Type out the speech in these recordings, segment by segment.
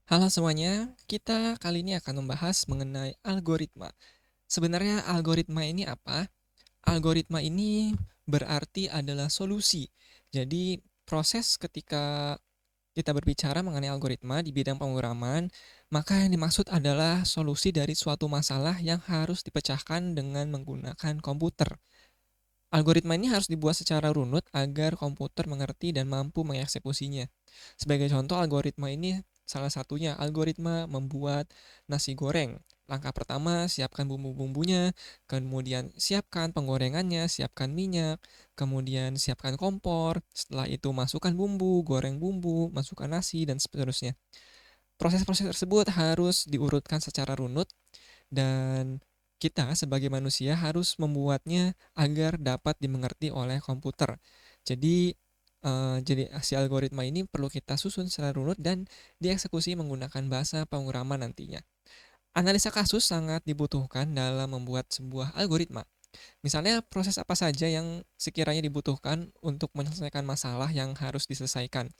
Halo semuanya, kita kali ini akan membahas mengenai algoritma. Sebenarnya algoritma ini apa? Algoritma ini berarti adalah solusi. Jadi proses ketika kita berbicara mengenai algoritma di bidang pemrograman, maka yang dimaksud adalah solusi dari suatu masalah yang harus dipecahkan dengan menggunakan komputer. Algoritma ini harus dibuat secara runut agar komputer mengerti dan mampu mengeksekusinya. Sebagai contoh, algoritma ini salah satunya algoritma membuat nasi goreng. Langkah pertama, siapkan bumbu-bumbunya, kemudian siapkan penggorengannya, siapkan minyak, kemudian siapkan kompor, setelah itu masukkan bumbu, goreng bumbu, masukkan nasi, dan seterusnya. Proses-proses tersebut harus diurutkan secara runut dan kita sebagai manusia harus membuatnya agar dapat dimengerti oleh komputer. Jadi si algoritma ini perlu kita susun secara runut dan dieksekusi menggunakan bahasa pemrograman nantinya. Analisa kasus sangat dibutuhkan dalam membuat sebuah algoritma. Misalnya proses apa saja yang sekiranya dibutuhkan untuk menyelesaikan masalah yang harus diselesaikan.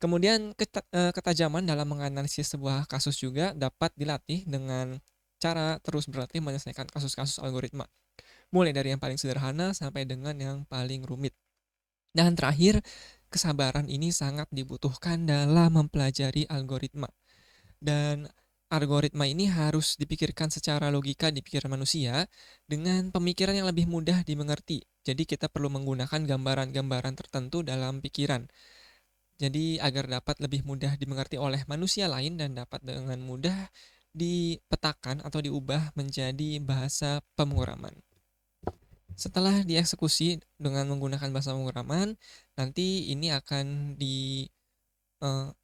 Kemudian ketajaman dalam menganalisis sebuah kasus juga dapat dilatih dengan cara terus berlatih menyelesaikan kasus-kasus algoritma, mulai dari yang paling sederhana sampai dengan yang paling rumit. Dan terakhir, kesabaran ini sangat dibutuhkan dalam mempelajari algoritma. Dan algoritma ini harus dipikirkan secara logika di pikiran manusia dengan pemikiran yang lebih mudah dimengerti. Jadi kita perlu menggunakan gambaran-gambaran tertentu dalam pikiran. Jadi agar dapat lebih mudah dimengerti oleh manusia lain dan dapat dengan mudah dipetakan atau diubah menjadi bahasa pemrograman. Setelah dieksekusi dengan menggunakan bahasa pemrograman, nanti ini akan dibuat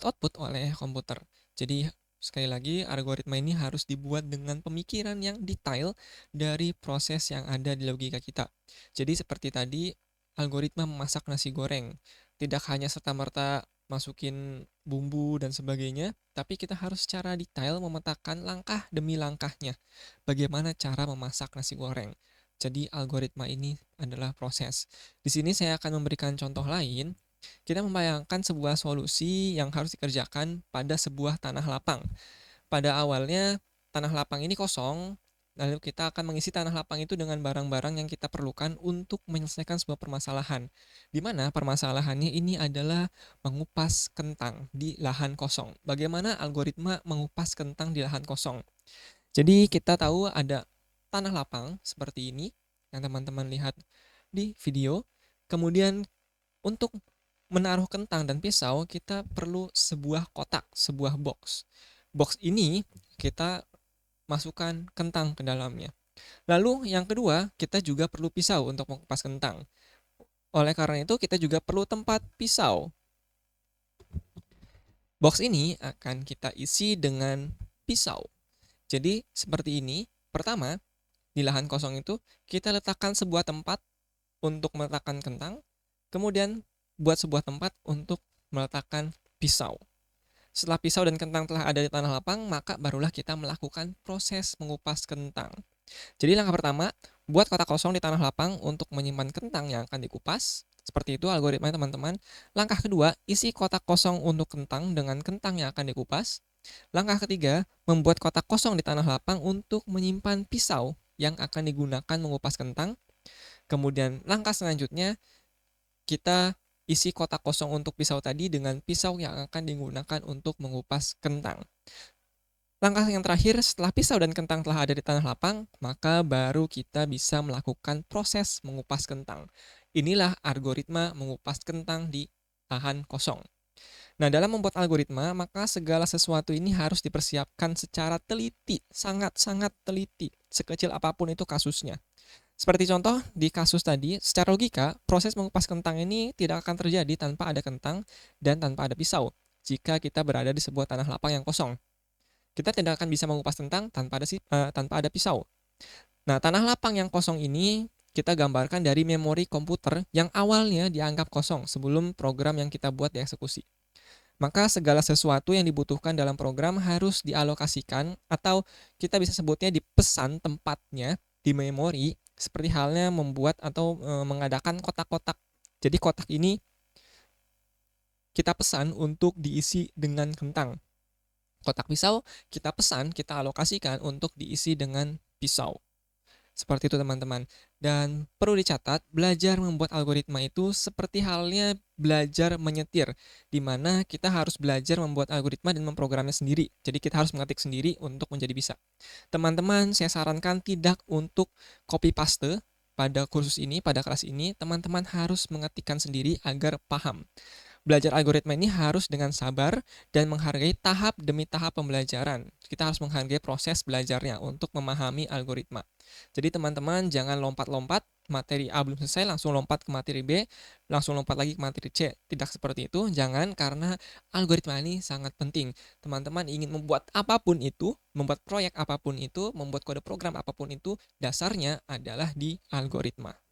output oleh komputer. Jadi sekali lagi algoritma ini harus dibuat dengan pemikiran yang detail dari proses yang ada di logika kita. Jadi seperti tadi algoritma memasak nasi goreng, tidak hanya serta-merta masukin bumbu dan sebagainya, tapi kita harus secara detail memetakan langkah demi langkahnya. Bagaimana cara memasak nasi goreng. Jadi algoritma ini adalah proses. Di sini saya akan memberikan contoh lain. Kita membayangkan sebuah solusi yang harus dikerjakan pada sebuah tanah lapang. Pada awalnya tanah lapang ini kosong, lalu kita akan mengisi tanah lapang itu dengan barang-barang yang kita perlukan untuk menyelesaikan sebuah permasalahan. Di mana permasalahannya ini adalah mengupas kentang di lahan kosong. Bagaimana algoritma mengupas kentang di lahan kosong? Jadi kita tahu ada tanah lapang seperti ini yang teman-teman lihat di video. Kemudian untuk menaruh kentang dan pisau kita perlu sebuah kotak, sebuah box. Box ini kita masukkan kentang ke dalamnya. Lalu yang kedua, kita juga perlu pisau untuk mengupas kentang. Oleh karena itu kita juga perlu tempat pisau. Box ini akan kita isi dengan pisau. Jadi seperti ini. Pertama, di lahan kosong itu kita letakkan sebuah tempat untuk meletakkan kentang, kemudian buat sebuah tempat untuk meletakkan pisau. Setelah pisau dan kentang telah ada di tanah lapang, maka barulah kita melakukan proses mengupas kentang. Jadi langkah pertama, buat kotak kosong di tanah lapang untuk menyimpan kentang yang akan dikupas. Seperti itu algoritmanya teman-teman. Langkah kedua, isi kotak kosong untuk kentang dengan kentang yang akan dikupas. Langkah ketiga, membuat kotak kosong di tanah lapang untuk menyimpan pisau yang akan digunakan mengupas kentang. Kemudian langkah selanjutnya, kita isi kotak kosong untuk pisau tadi dengan pisau yang akan digunakan untuk mengupas kentang. Langkah yang terakhir, setelah pisau dan kentang telah ada di tanah lapang, maka baru kita bisa melakukan proses mengupas kentang. Inilah algoritma mengupas kentang di lahan kosong. Nah, dalam membuat algoritma, maka segala sesuatu ini harus dipersiapkan secara teliti, sangat-sangat teliti, sekecil apapun itu kasusnya. Seperti contoh di kasus tadi, secara logika, proses mengupas kentang ini tidak akan terjadi tanpa ada kentang dan tanpa ada pisau, jika kita berada di sebuah tanah lapang yang kosong. Kita tidak akan bisa mengupas kentang tanpa ada pisau. Nah, tanah lapang yang kosong ini kita gambarkan dari memori komputer yang awalnya dianggap kosong sebelum program yang kita buat dieksekusi. Maka segala sesuatu yang dibutuhkan dalam program harus dialokasikan atau kita bisa sebutnya dipesan tempatnya di memori seperti halnya membuat atau mengadakan kotak-kotak. Jadi kotak ini kita pesan untuk diisi dengan kentang. Kotak pisau kita pesan, kita alokasikan untuk diisi dengan pisau. Seperti itu teman-teman. Dan perlu dicatat, belajar membuat algoritma itu seperti halnya belajar menyetir, di mana kita harus belajar membuat algoritma dan memprogramnya sendiri. Jadi kita harus mengetik sendiri untuk menjadi bisa. Teman-teman, saya sarankan tidak untuk copy paste pada kursus ini, pada kelas ini, teman-teman harus mengetikkan sendiri agar paham. Belajar algoritma ini harus dengan sabar dan menghargai tahap demi tahap pembelajaran. Kita harus menghargai proses belajarnya untuk memahami algoritma. Jadi teman-teman jangan lompat-lompat, materi A belum selesai langsung lompat ke materi B, langsung lompat lagi ke materi C. Tidak seperti itu, jangan, karena algoritma ini sangat penting. Teman-teman ingin membuat apapun itu, membuat proyek apapun itu, membuat kode program apapun itu, dasarnya adalah di algoritma.